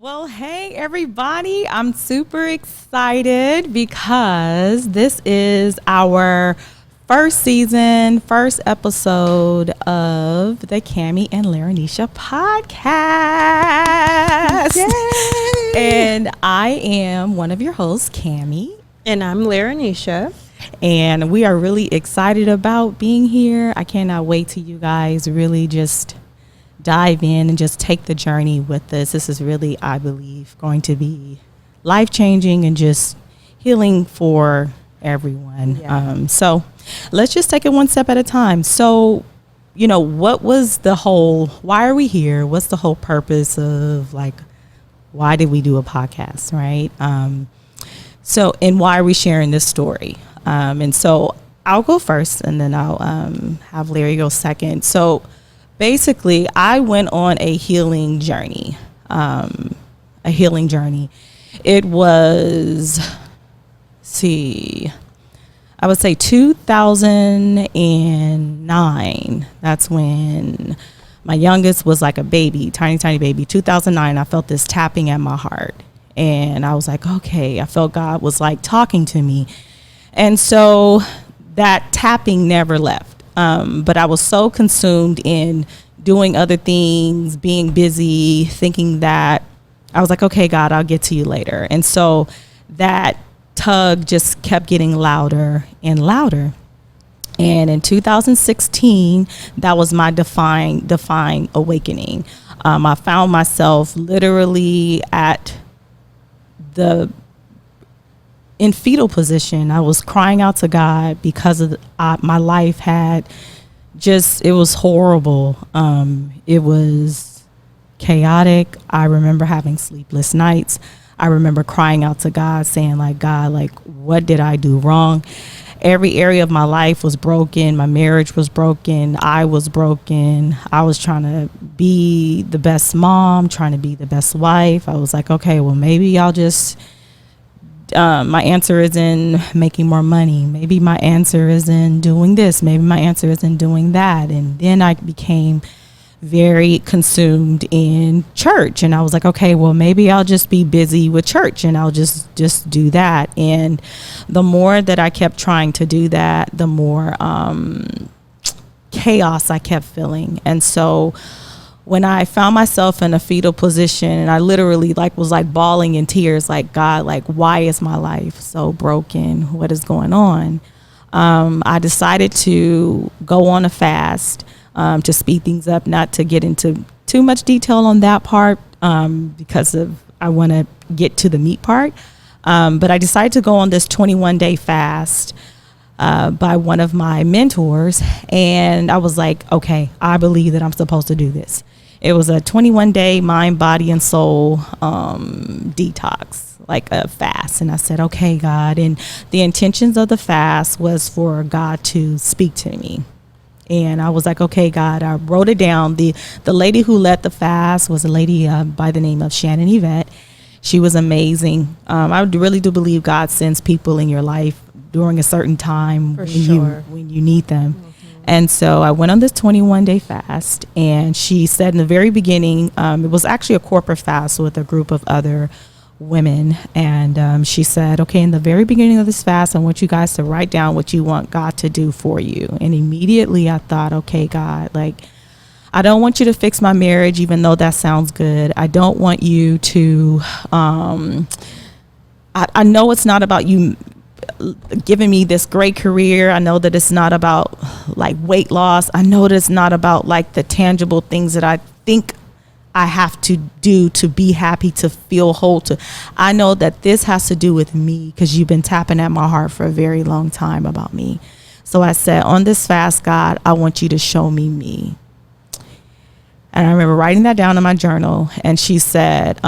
Well, hey, everybody. I'm super excited because this is our first season, first episode of the Cami and Laranisha podcast. Yay! And I am one of your hosts, Cami. And I'm Laranisha. And we are really excited about being here. I cannot wait till you guys really just dive in and just take the journey with us. This is really, I believe, going to be life-changing and just healing for everyone. Yeah. So let's just take it one step at a time. So, what was why are we here? What's the whole purpose of, why did we do a podcast, right? And why are we sharing this story? And so I'll go first, and then I'll have Larry go second. So basically, I went on a healing journey. It was, I would say 2009. That's when my youngest was like a baby, tiny baby. 2009, I felt this tapping at my heart. And I was like, okay, I felt God was like talking to me. And so that tapping never left. But I was so consumed in doing other things, being busy, thinking that I was like, okay, God, I'll get to you later. And so that tug just kept getting louder and louder. And in 2016, that was my define awakening. I found myself literally in fetal position. I was crying out to God because of my life it was horrible. It was chaotic. I remember having sleepless nights. I remember crying out to God, saying God, what did I do wrong? Every area of my life was broken. My marriage was broken. I was broken. I was trying to be the best mom, trying to be the best wife. I was like, okay, well, maybe I'll just my answer is in making more money. Maybe my answer is in doing this. Maybe my answer is in doing that. And then I became very consumed in church. And I was like, okay, well, maybe I'll just be busy with church and I'll just do that. And the more that I kept trying to do that, the more chaos I kept feeling. And so when I found myself in a fetal position and I literally was bawling in tears, God, why is my life so broken? What is going on? I decided to go on a fast to speed things up, not to get into too much detail on that part because I want to get to the meat part. But I decided to go on this 21-day fast by one of my mentors. And I was like, okay, I believe that I'm supposed to do this. It was a 21-day mind, body, and soul detox, like a fast. And I said, okay, God. And the intentions of the fast was for God to speak to me. And I was like, okay, God. I wrote it down. The lady who led the fast was a lady by the name of Shannon Yvette. She was amazing. I really do believe God sends people in your life during a certain time when you need them. Mm-hmm. And so I went on this 21-day fast, and she said in the very beginning, it was actually a corporate fast with a group of other women. And she said, okay, in the very beginning of this fast, I want you guys to write down what you want God to do for you. And immediately I thought, okay, God, I don't want you to fix my marriage, even though that sounds good. I don't want you to, I know it's not about you giving me this great career. I know that it's not about weight loss. I know that it's not about the tangible things that I think I have to do to be happy, to feel whole. I know that this has to do with me because you've been tapping at my heart for a very long time about me. So I said, on this fast, God, I want you to show me. And I remember writing that down in my journal. And she said,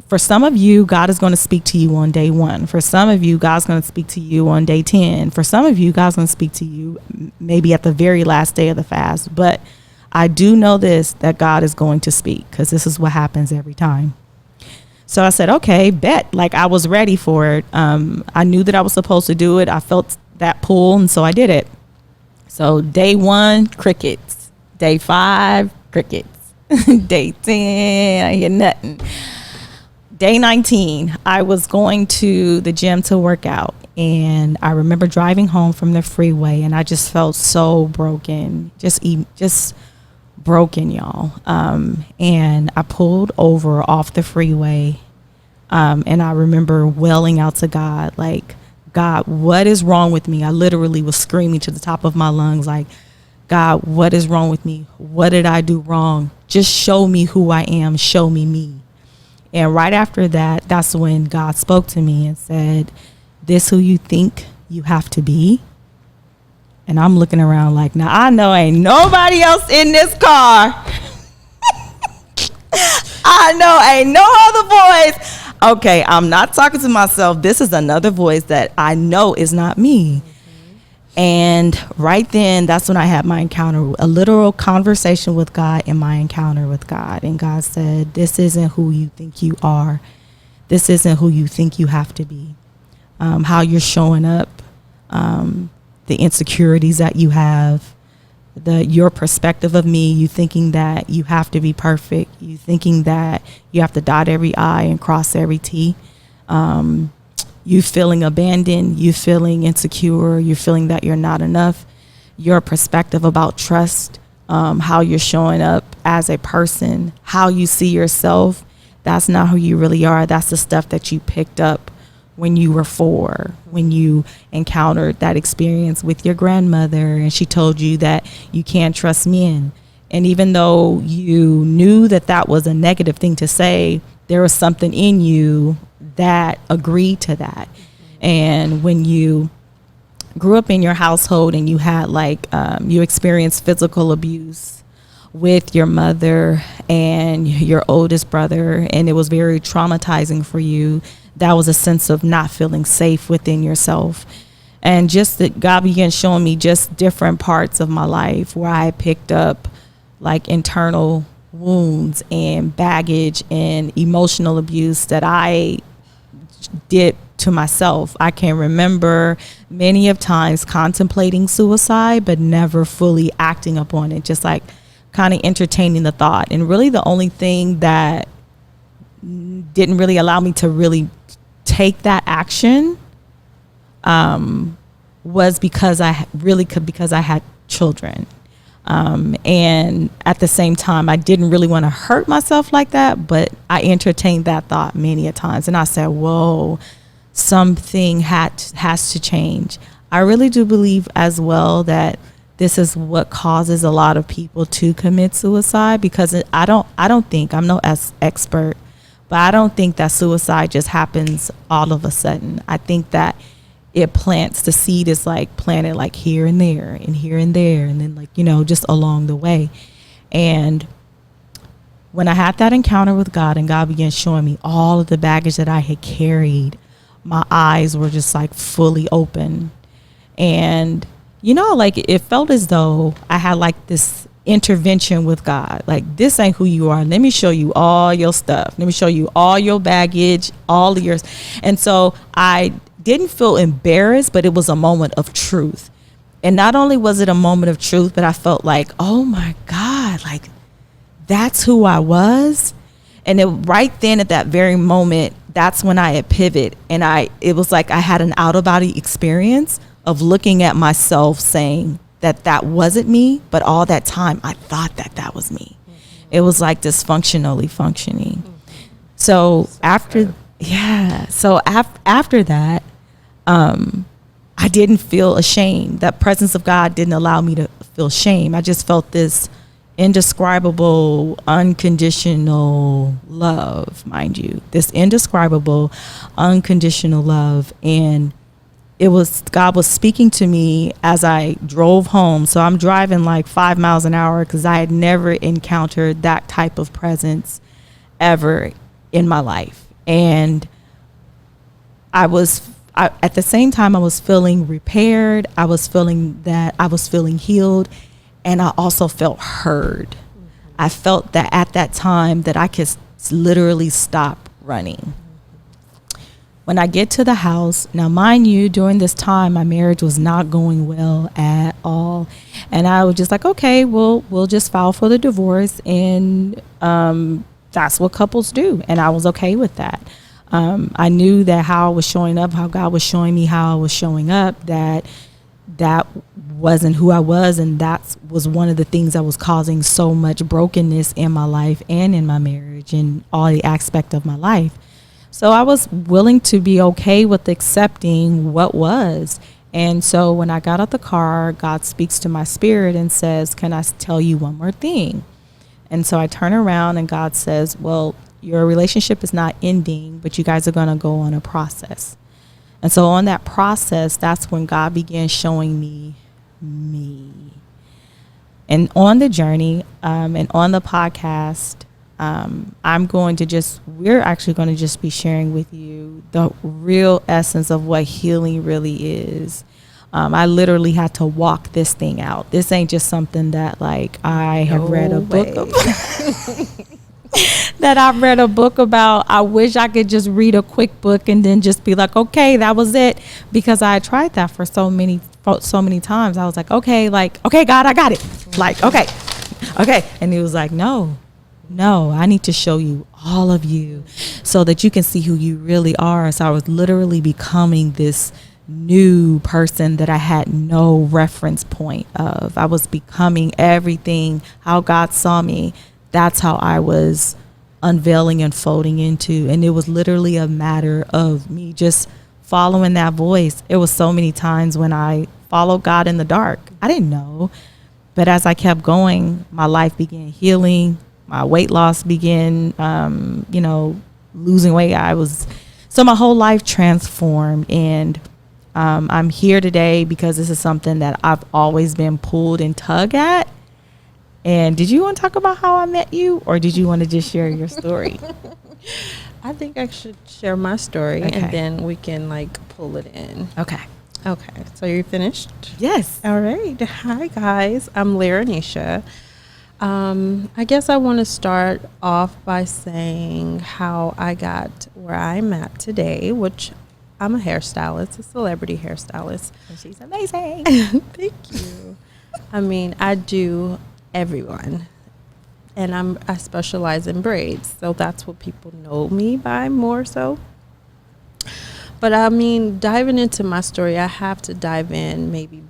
for some of you, God is going to speak to you on day 1. For some of you, God's going to speak to you on day 10. For some of you, God's going to speak to you maybe at the very last day of the fast. But I do know that God is going to speak because this is what happens every time. So I said, okay, bet. I was ready for it. I knew that I was supposed to do it. I felt that pull, and so I did it. So day 1, crickets. Day 5, crickets. Day 10, I hear nothing. Day 19, I was going to the gym to work out, and I remember driving home from the freeway, and I just felt so broken, just broken, y'all. And I pulled over off the freeway, and I remember wailing out to God, like, God, what is wrong with me? I literally was screaming to the top of my lungs, like, God, what is wrong with me? What did I do wrong? Just show me who I am. Show me me. And right after that, that's when God spoke to me and said, this who you think you have to be? And I'm looking around like, now I know ain't nobody else in this car. I know ain't no other voice. Okay, I'm not talking to myself. This is another voice that I know is not me. And right then, that's when I had my encounter, a literal conversation with God in my encounter with God. And God said, this isn't who you think you are. This isn't who you think you have to be. How you're showing up, the insecurities that you have, your perspective of me, you thinking that you have to be perfect, you thinking that you have to dot every I and cross every T. You feeling abandoned, you feeling insecure, you feeling that you're not enough, your perspective about trust, how you're showing up as a person, how you see yourself, that's not who you really are. That's the stuff that you picked up when you were 4, when you encountered that experience with your grandmother and she told you that you can't trust men. And even though you knew that that was a negative thing to say, there was something in you that agreed to that. And when you grew up in your household and you had you experienced physical abuse with your mother and your oldest brother, and it was very traumatizing for you, that was a sense of not feeling safe within yourself. And just that God began showing me just different parts of my life where I picked up like internal wounds and baggage and emotional abuse that I did to myself. I can remember many of times contemplating suicide, but never fully acting upon it, just like kind of entertaining the thought. And really the only thing that didn't really allow me to really take that action was because I had children. And at the same time, I didn't really want to hurt myself like that, but I entertained that thought many a times. And I said, whoa, something has to change. I really do believe as well that this is what causes a lot of people to commit suicide, because I don't think, I'm no expert, but I don't think that suicide just happens all of a sudden. I think that it plants, the seed is like planted like here and there and here and there, and then like, just along the way. And when I had that encounter with God and God began showing me all of the baggage that I had carried, my eyes were just like fully open. And, it felt as though I had like this intervention with God. Like, this ain't who you are. Let me show you all your stuff. Let me show you all your baggage, all of yours. And so I didn't feel embarrassed, but it was a moment of truth. And not only was it a moment of truth, but I felt like, oh my God, like that's who I was. And right then at that very moment, that's when I had pivoted. And it was like I had an out of body experience of looking at myself saying that wasn't me, but all that time I thought that was me. It was like dysfunctionally functioning. So after that, I didn't feel ashamed. That presence of God didn't allow me to feel shame. I just felt this indescribable, unconditional love, mind you, this indescribable, unconditional love. And God was speaking to me as I drove home. So I'm driving like 5 miles an hour because I had never encountered that type of presence ever in my life. And at the same time, I was feeling repaired. I was feeling healed. And I also felt heard. I felt that at that time that I could literally stop running. When I get to the house, now mind you, during this time, my marriage was not going well at all. And I was just like, okay, we'll just file for the divorce. And that's what couples do. And I was okay with that. I knew that how I was showing up, how God was showing me how I was showing up, that wasn't who I was. And that was one of the things that was causing so much brokenness in my life and in my marriage and all the aspect of my life. So I was willing to be okay with accepting what was. And so when I got out the car, God speaks to my spirit and says, can I tell you one more thing? And so I turn around and God says, well, your relationship is not ending, but you guys are going to go on a process. And so on that process, that's when God began showing me. And on the journey and on the podcast, we're actually going to just be sharing with you the real essence of what healing really is. I literally had to walk this thing out. This ain't just something that like I have read a book about. That I've read a book about. I wish I could just read a quick book and then just be like, okay, that was it. Because I tried that for so many times. I was like, okay, God, I got it. Like, okay. And he was like, no, I need to show you all of you so that you can see who you really are. So I was literally becoming this new person that I had no reference point of. I was becoming everything, how God saw me. That's how I was unveiling and folding into. And it was literally a matter of me just following that voice. It was so many times when I followed God in the dark. I didn't know. But as I kept going, my life began healing. My weight loss began, losing weight. So my whole life transformed. And I'm here today because this is something that I've always been pulled and tugged at. And did you want to talk about how I met you, or did you want to just share your story? I think I should share my story, Okay. and then we can pull it in. Okay. Okay, so you're finished? Yes. All right. Hi, guys. I'm Laranisha. I guess I want to start off by saying how I got where I'm at today, which I'm a hairstylist, a celebrity hairstylist. And she's amazing. Thank you. I mean, I do everyone, and I specialize in braids, so that's what people know me by more so. But I mean, diving into my story, I have to dive in maybe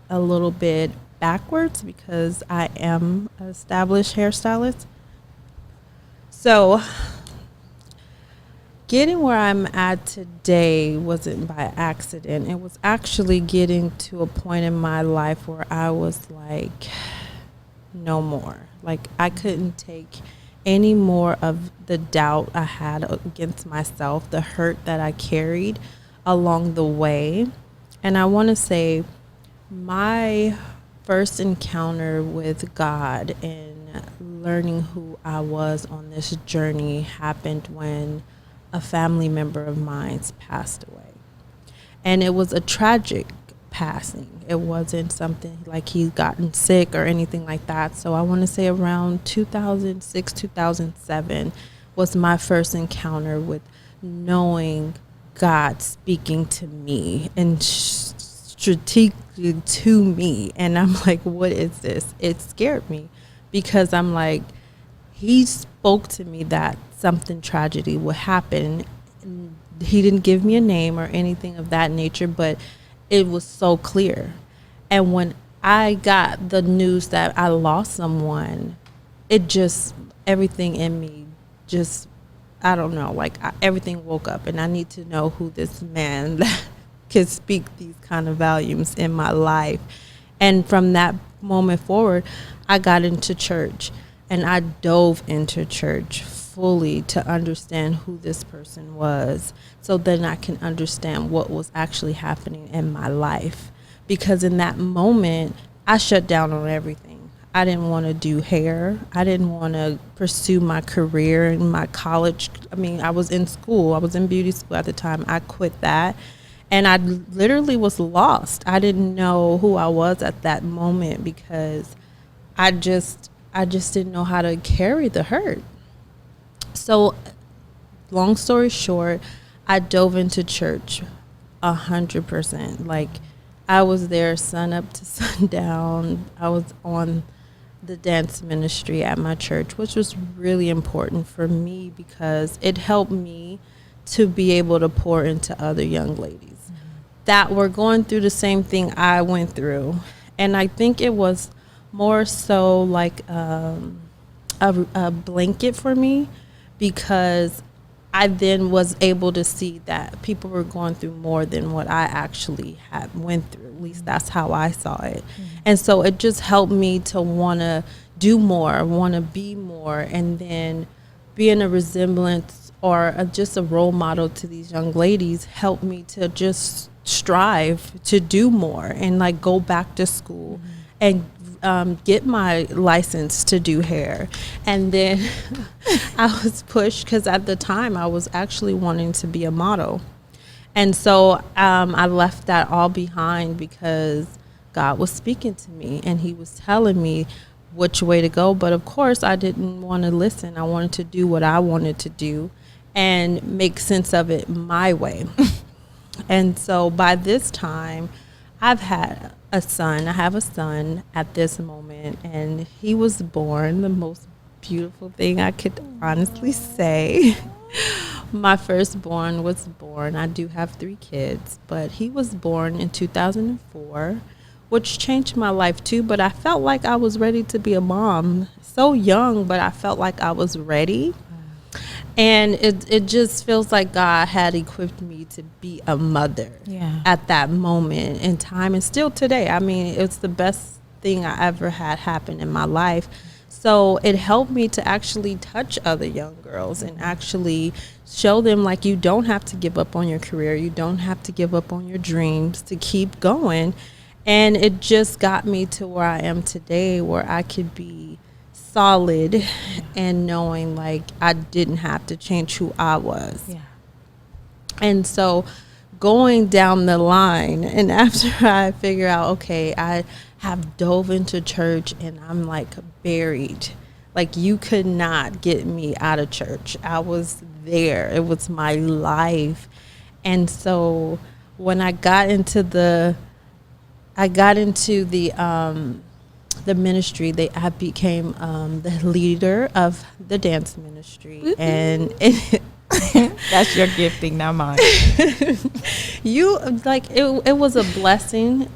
a little bit backwards because I am an established hairstylist. So getting where I'm at today wasn't by accident. It was actually getting to a point in my life where I was like, no more. Like, I couldn't take any more of the doubt I had against myself, the hurt that I carried along the way. And I want to say my first encounter with God and learning who I was on this journey happened when a family member of mine passed away. And it was a tragic passing. It wasn't something like he'd gotten sick or anything like that. So I want to say around 2006, 2007 was my first encounter with knowing God speaking to me and strategically to me. And I'm like, what is this? It scared me because I'm like, he spoke to me that something tragedy would happen. He didn't give me a name or anything of that nature, but it was so clear. And when I got the news that I lost someone, it just, everything in me just, I don't know, everything woke up, and I need to know who this man that could speak these kind of volumes in my life. And from that moment forward, I got into church, and I dove into church fully to understand who this person was, so then I can understand what was actually happening in my life. Because in that moment, I shut down on everything. I didn't want to do hair. I didn't want to pursue my career in my college. I mean, I was in school. I was in beauty school at the time. I quit that. And I literally was lost. I didn't know who I was at that moment because I just didn't know how to carry the hurt. So long story short, I dove into church 100%. Like, I was there sun up to sundown. I was on the dance ministry at my church, which was really important for me because it helped me to be able to pour into other young ladies that were going through the same thing I went through. And I think it was more so like a blanket for me, because I then was able to see that people were going through more than what I actually had went through. At least that's how I saw it. And so it just helped me to want to do more, want to be more, and then being a resemblance or just a role model to these young ladies helped me to just strive to do more and like go back to school and get my license to do hair. And then I was pushed because at the time I was actually wanting to be a model. And so I left that all behind because God was speaking to me and he was telling me which way to go. But of course I didn't want to listen. I wanted to do what I wanted to do and make sense of it my way. And so by this time, I've had a son. I have a son at this moment, and he was born, the most beautiful thing I could honestly say. My firstborn was born. I do have 3 kids, but he was born in 2004, which changed my life too. But I felt like I was ready to be a mom. So young, but I felt like I was ready. And it just feels like God had equipped me to be a mother at that moment in time, and still today. I mean, it's the best thing I ever had happen in my life. So it helped me to actually touch other young girls and actually show them, like, you don't have to give up on your career. You don't have to give up on your dreams to keep going. And it just got me to where I am today, where I could be solid and knowing like I didn't have to change who I was. And so going down the line, and after I figure out, okay, I have dove into church and I'm like buried. Like, you could not get me out of church. I was there. It was my life. And so when I got into the ministry, I became the leader of the dance ministry. And that's your gifting, not mine. It was a blessing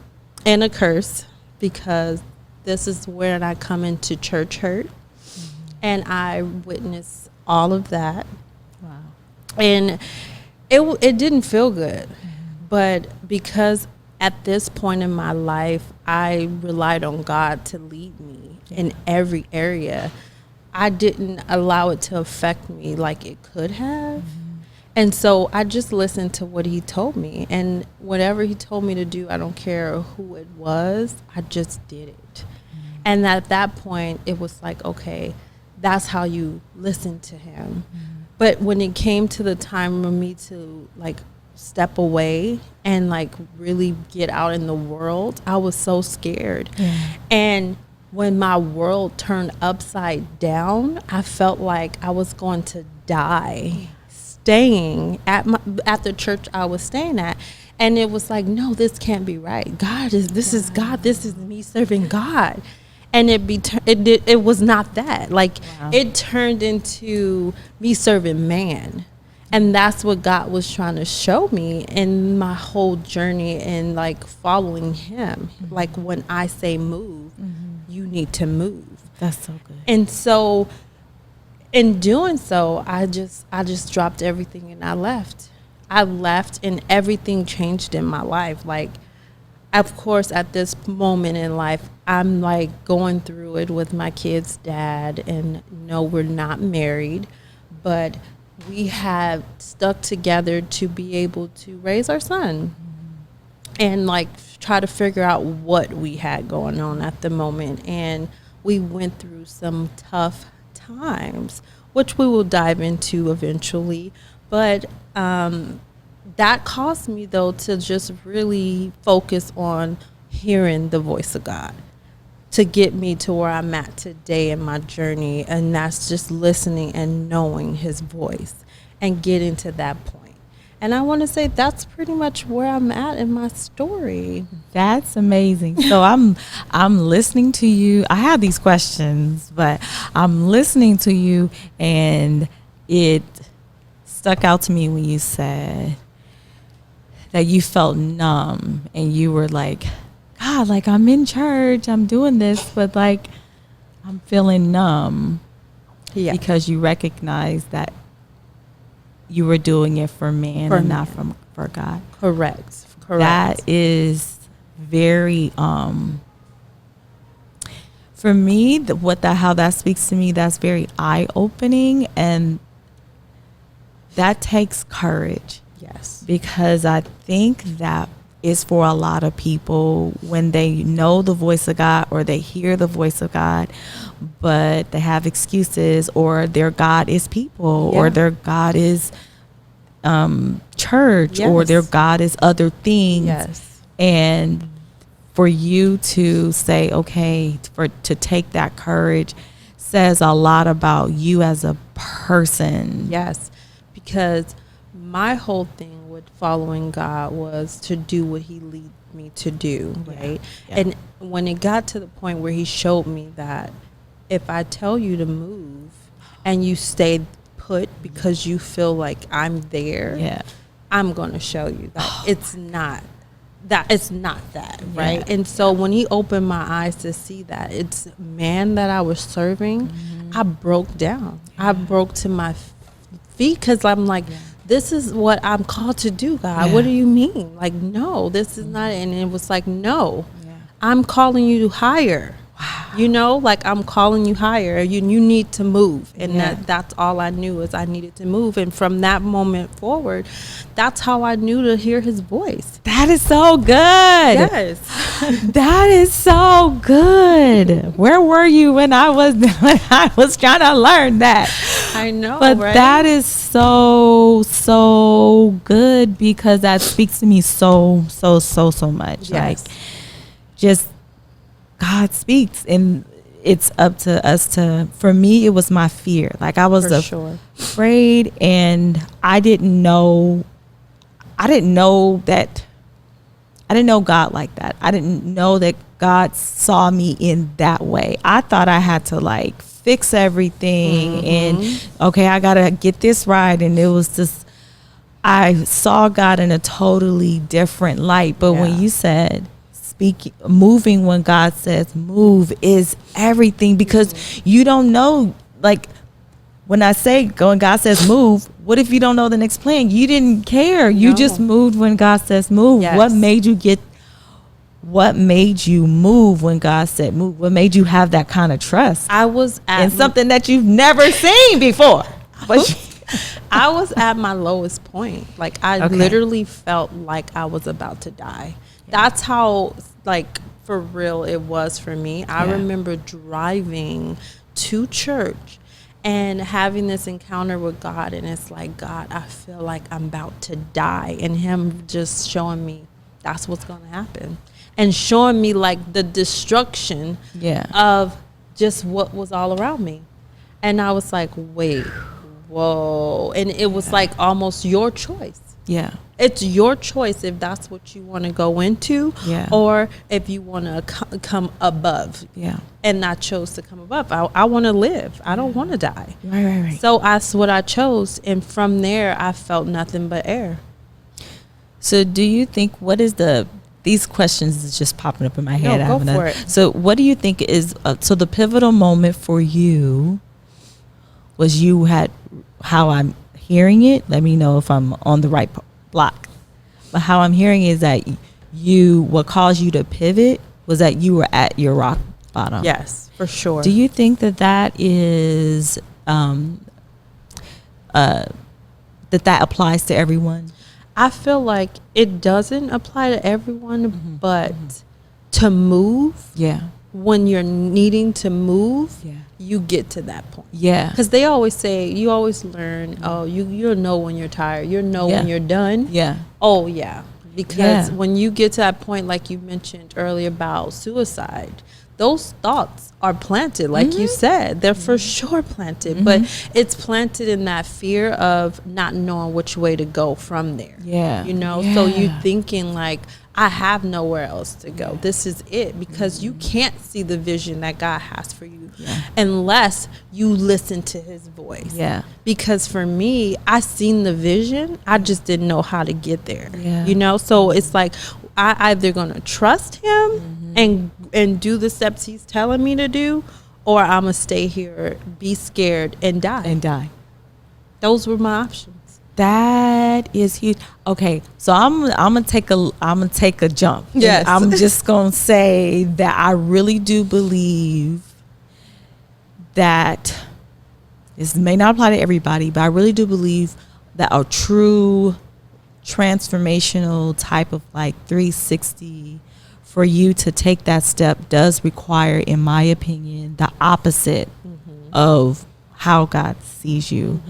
and a curse, because this is where I come into church hurt, and I witnessed all of that. Wow. And it didn't feel good, but because at this point in my life, I relied on God to lead me in every area. I didn't allow it to affect me like it could have. And so I just listened to what he told me. And whatever he told me to do, I don't care who it was, I just did it. And at that point, it was like, okay, that's how you listen to him. But when it came to the time for me to, like, step away and like really get out in the world, I was so scared. And when my world turned upside down, I felt like I was going to die staying at the church I was staying at. And it was like, no, this can't be right. This is God. This is me serving God. And it was not that. Like, it turned into me serving man. And that's what God was trying to show me in my whole journey and like following him. Like, when I say move, you need to move. That's so good. And so in doing so, I just dropped everything and I left. And everything changed in my life. Like, of course, at this moment in life, I'm like going through it with my kid's dad, and no, we're not married, but we have stuck together to be able to raise our son and like try to figure out what we had going on at the moment. And we went through some tough times, which we will dive into eventually. But that caused me, though, to just really focus on hearing the voice of God to get me to where I'm at today in my journey. And that's just listening and knowing his voice and getting to that point. And I want to say that's pretty much where I'm at in my story. That's amazing. So I'm listening to you. I have these questions, but I'm listening to you, and it stuck out to me when you said that you felt numb and you were like, God, like I'm in church, I'm doing this, but like I'm feeling numb. Yeah. Because you recognize that you were doing it for man and not for God. Correct. That is very for me, how that speaks to me, that's very eye-opening, and that takes courage. Yes. Because I think that is for a lot of people when they know the voice of God or they hear the voice of God, but they have excuses, or their God is people, or their God is church, or their God is other things. Yes. And for you to say, okay, to take that courage says a lot about you as a person. Yes. Because my whole thing with following God was to do what he lead me to do, right? Yeah. And when it got to the point where he showed me that if I tell you to move and you stay put because you feel like I'm there, I'm going to show you that it's not that, right? And so when he opened my eyes to see that it's man that I was serving, I broke down. I broke to my feet because I'm like, this is what I'm called to do, God. What do you mean? Like, no, this is not. And it was like, no, I'm calling you higher. Wow. You know, like I'm calling you higher. You need to move. And that's all I knew is I needed to move. And from that moment forward, that's how I knew to hear his voice. That is so good. Yes. That is so good. Where were you when I was trying to learn that? I know, but right? That is so good, because that speaks to me so much. Yes. Like, just God speaks, and it's up to us to. For me, it was my fear. Like I was afraid, and I didn't know that. I didn't know God like that. I didn't know that God saw me in that way. I thought I had to like fix everything and okay, I gotta get this right. And it was just, I saw God in a totally different light. But when you said moving, when God says move, is everything, because you don't know, like when I say go and God says move, what if you don't know the next plan? You didn't care. You just moved when God says move. What made you move when God said move? What made you have that kind of trust? I was at something that you've never seen before. I was at my lowest point. Like I literally felt like I was about to die. That's how, like, for real it was for me. I remember driving to church and having this encounter with God, and it's like, God, I feel like I'm about to die, and him just showing me that's what's going to happen, and showing me like the destruction of just what was all around me. And I was like, wait, whoa. And it was like almost your choice. Yeah. It's your choice if that's what you want to go into, or if you want to come above. Yeah. And I chose to come above. I want to live. I don't want to die. Right. So that's what I chose. And from there, I felt nothing but air. So do you think, these questions is just popping up in my head. No, go for it. So what do you think is, so the pivotal moment for you was how I'm hearing it, let me know if I'm on the right block, but how I'm hearing is that what caused you to pivot was that you were at your rock bottom. Yes, for sure. Do you think that is that applies to everyone? I feel like it doesn't apply to everyone, but to move, when you're needing to move, you get to that point. Yeah. Because they always say, you always learn, you'll know when you're tired. You'll know when you're done. Yeah. Oh, yeah. because when you get to that point, like you mentioned earlier about suicide, those thoughts are planted, like you said. They're for sure planted, but it's planted in that fear of not knowing which way to go from there. You know, so you thinking like, I have nowhere else to go. This is it, because you can't see the vision that God has for you unless you listen to his voice. Because for me, I seen the vision, I just didn't know how to get there. You know, so it's like I either gonna trust him and do the steps he's telling me to do, or I'm gonna stay here, be scared, and die. Those were my options. That is huge. Okay, so I'm gonna take a jump. Yes. And I'm just gonna say that I really do believe that this may not apply to everybody, but I really do believe that a true transformational type of like 360 for you to take that step does require, in my opinion, the opposite of how God sees you.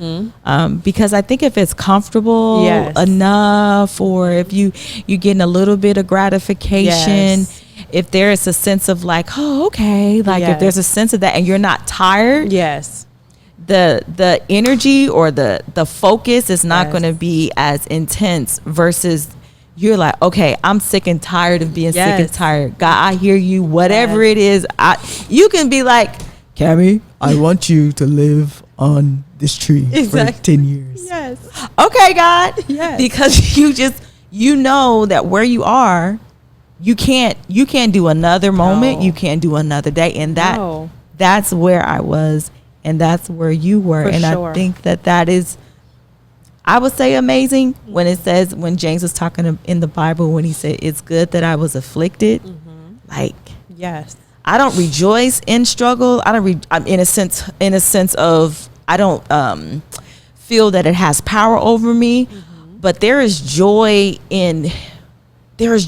Because I think if it's comfortable enough, or if you're getting a little bit of gratification, if there is a sense of like, oh, okay, like if there's a sense of that and you're not tired, the energy or the focus is not going to be as intense versus you're like, okay, I'm sick and tired of being sick and tired. God, I hear you. Whatever it is, you can be like, Cammie, I want you to live on this tree for 10 years. Okay, God. Because you know that where you are, you can't do another moment. You can't do another day. And that's where I was, and that's where you were. I think that is, I would say, amazing when it says, when James was talking in the Bible, when he said, it's good that I was afflicted. Like, I don't rejoice in struggle. I'm in a sense of, I don't feel that it has power over me, but there is joy in the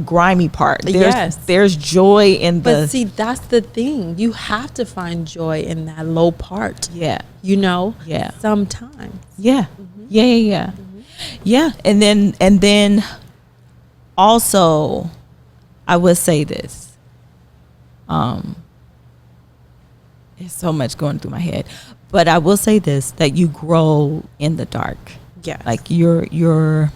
grimy part. There's joy in the. But see, that's the thing. You have to find joy in that low part. You know. Sometimes. Yeah. And then also, I would say this. There's so much going through my head, but I will say this: that you grow in the dark. Like your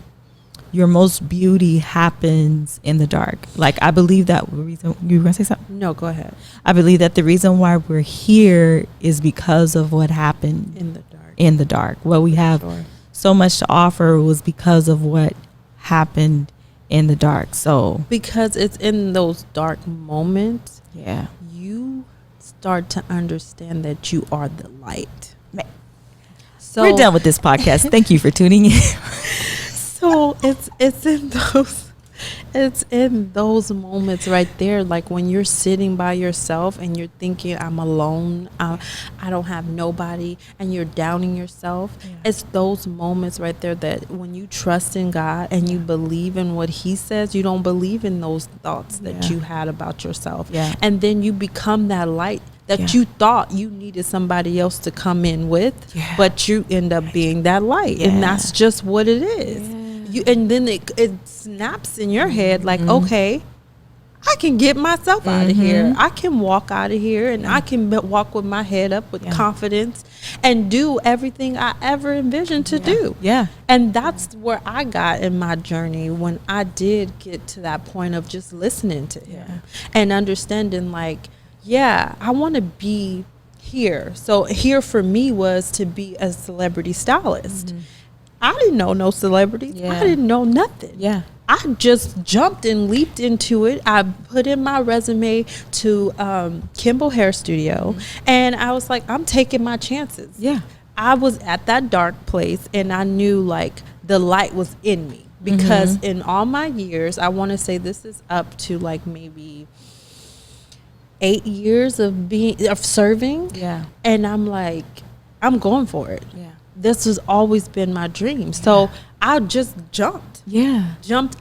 most beauty happens in the dark. Like, I believe that reason. You were gonna say something? No, go ahead. I believe that the reason why we're here is because of what happened in the dark. What we have so much to offer was because of what happened in the dark. So because it's in those dark moments, you start to understand that you are the light. So we're done with this podcast. Thank you for tuning in. So it's in those moments right there, like when you're sitting by yourself and you're thinking, I'm alone, I don't have nobody, and you're downing yourself. It's those moments right there that when you trust in God and you believe in what he says, you don't believe in those thoughts that you had about yourself. And then you become that light that you thought you needed somebody else to come in with, but you end up being that light. And that's just what it is. And then it snaps in your head like, okay, I can get myself out of here. I can walk out of here, and I can walk with my head up with confidence and do everything I ever envisioned to do. And that's where I got in my journey when I did get to that point of just listening to him and understanding, like, I want to be here. So here for me was to be a celebrity stylist. I didn't know no celebrities. I didn't know nothing. I just jumped and leaped into it. I put in my resume to Kimball Hair Studio, and I was like, I'm taking my chances. I was at that dark place, and I knew like the light was in me because in all my years, I want to say this is up to like maybe 8 years of serving. And I'm like, I'm going for it. This has always been my dream. So I just jumped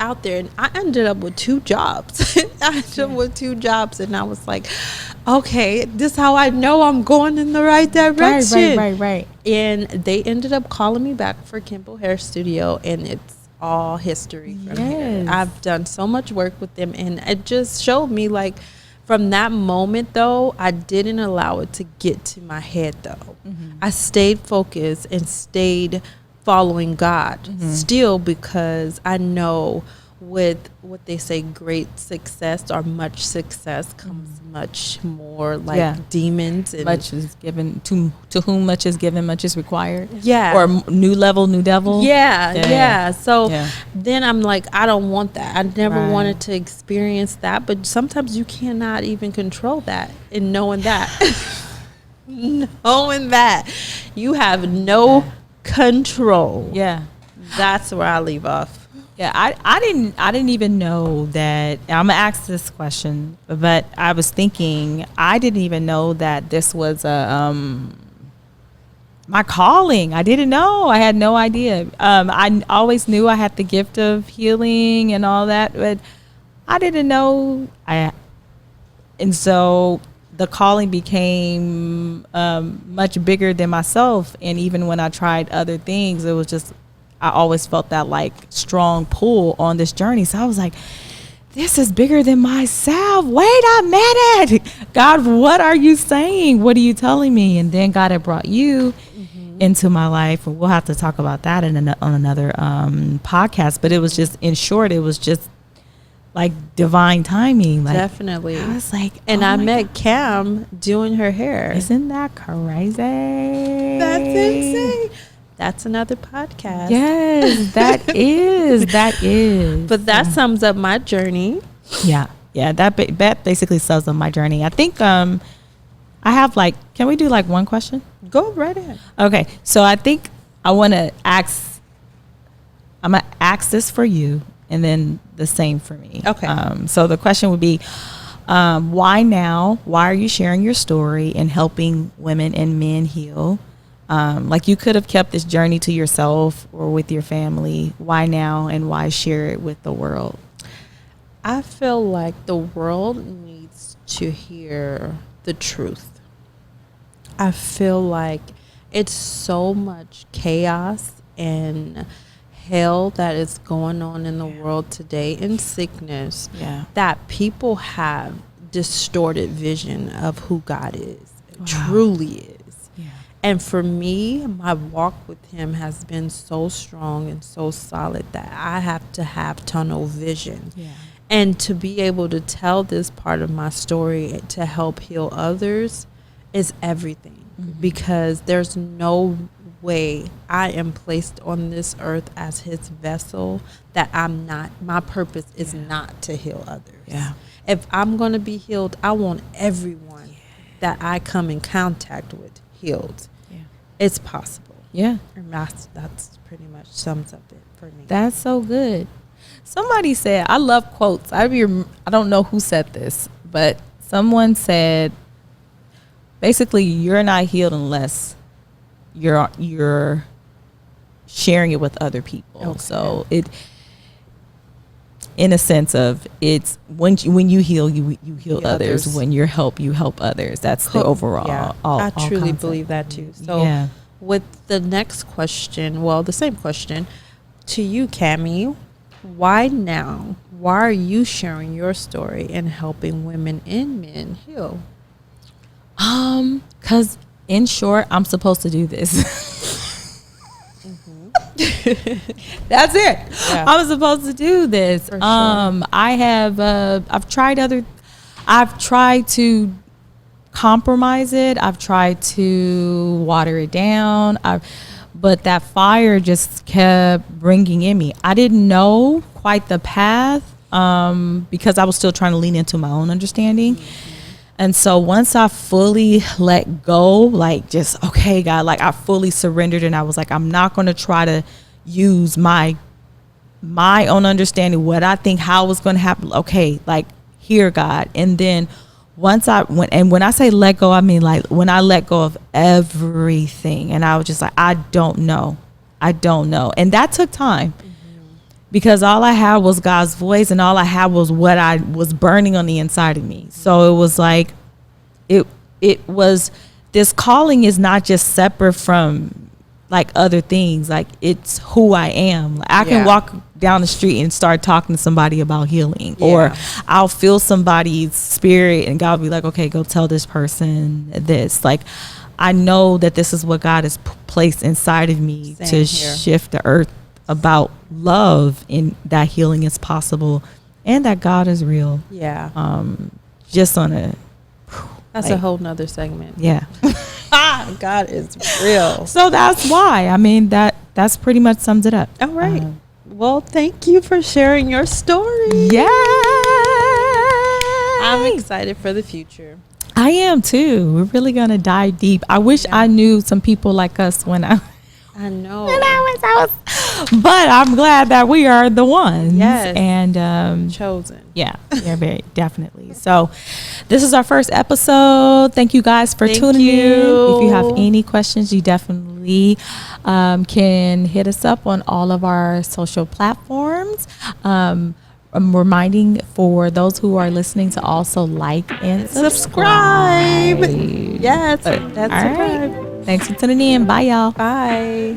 out there, and I ended up with 2 jobs. And I was like, okay, this is how I know I'm going in the right direction. Right. And they ended up calling me back for Kimball Hair Studio, and it's all history from here. Yes. I've done so much work with them, and it just showed me, like, from that moment, though, I didn't allow it to get to my head, though. I stayed focused and stayed following God still, because I know with what they say, great success or much success comes much more, like, demons. And much is given to whom much is given, much is required. Yeah. Or new level, new devil. Yeah. So Yeah. then I'm like, I don't want that. I never Right. wanted to experience that. But sometimes you cannot even control that. And knowing that, knowing that you have no control. Yeah. That's where I leave off. Yeah, I didn't even know that. I'm gonna ask this question, but I was thinking I didn't even know that this was my calling. I didn't know. I had no idea. I always knew I had the gift of healing and all that, but I didn't know. And so the calling became much bigger than myself. And even when I tried other things, it was just, I always felt that like strong pull on this journey. So I was like, this is bigger than myself. Wait a minute. God, what are you saying? What are you telling me? And then God had brought you into my life. And we'll have to talk about that on another podcast. But it was just, in short, it was just like divine timing. Like, Definitely. I was like, And oh I my met God. Cam doing her hair. Isn't that crazy? That's insane. That's another podcast. Yes, that is. But that sums up my journey. Yeah. That basically sums up my journey. I think I have like, can we do like one question? Go right ahead. Okay, so I think I'm gonna ask this for you, and then the same for me. Okay. So the question would be, why now? Why are you sharing your story and helping women and men heal? Like, you could have kept this journey to yourself or with your family. Why now, and why share it with the world? I feel like the world needs to hear the truth. I feel like it's so much chaos and hell that is going on in the world today, and sickness, Yeah. that people have distorted vision of who God is, Wow. truly is. Yeah. And for me, my walk with him has been so strong and so solid that I have to have tunnel vision. Yeah. And to be able to tell this part of my story to help heal others is everything. Because there's no way I am placed on this earth as his vessel that I'm not. My purpose is not to heal others. Yeah. If I'm going to be healed, I want everyone that I come in contact with healed. Yeah. It's possible. Yeah. And that's pretty much sums up it for me. That's so good. Somebody said, I love quotes. I don't know who said this, but someone said, basically, you're not healed unless you're sharing it with other people. Okay. So it, in a sense of, it's when you heal, you heal others. When you help others. That's the overall. Yeah, all I truly concept. believe that too. So Yeah. with the next question, well, the same question to you, Cammie, why now? Why are you sharing your story and helping women and men heal? 'Cause in short, I'm supposed to do this. That's it. Yeah. I was supposed to do this. For sure. I've tried to compromise it. I've tried to water it down. But that fire just kept bringing in me. I didn't know quite the path because I was still trying to lean into my own understanding. And so once I fully let go, like, just, okay, God, like, I fully surrendered, and I was like, I'm not going to try to use my own understanding, what I think, how it's going to happen. Okay, like, here, God. And then once when I say let go, I mean, like, when I let go of everything, and I was just like, I don't know. And that took time. Because all I had was God's voice, and all I had was what I was burning on the inside of me. So it was like, it was, this calling is not just separate from like other things. Like, it's who I am. Like, I can walk down the street and start talking to somebody about healing, or I'll feel somebody's spirit and God will be like, okay, go tell this person this. Like, I know that this is what God has placed inside of me to shift the earth about love, and that healing is possible, and that God is real. Yeah. Just on a, that's a whole nother segment. Yeah. God is real. So that's why. I mean, that's pretty much sums it up. All right. Well, thank you for sharing your story. Yeah. I'm excited for the future. I am too. We're really gonna dive deep. I wish I knew some people like us when I know. When I was, but I'm glad that we are the ones. Yes. And chosen. Yeah, yeah, very definitely. So this is our first episode. Thank you guys for tuning in. If you have any questions, you definitely can hit us up on all of our social platforms. I'm reminding for those who are listening to also like and subscribe. Yes, that's All right. Thanks for tuning in. Bye, y'all. Bye.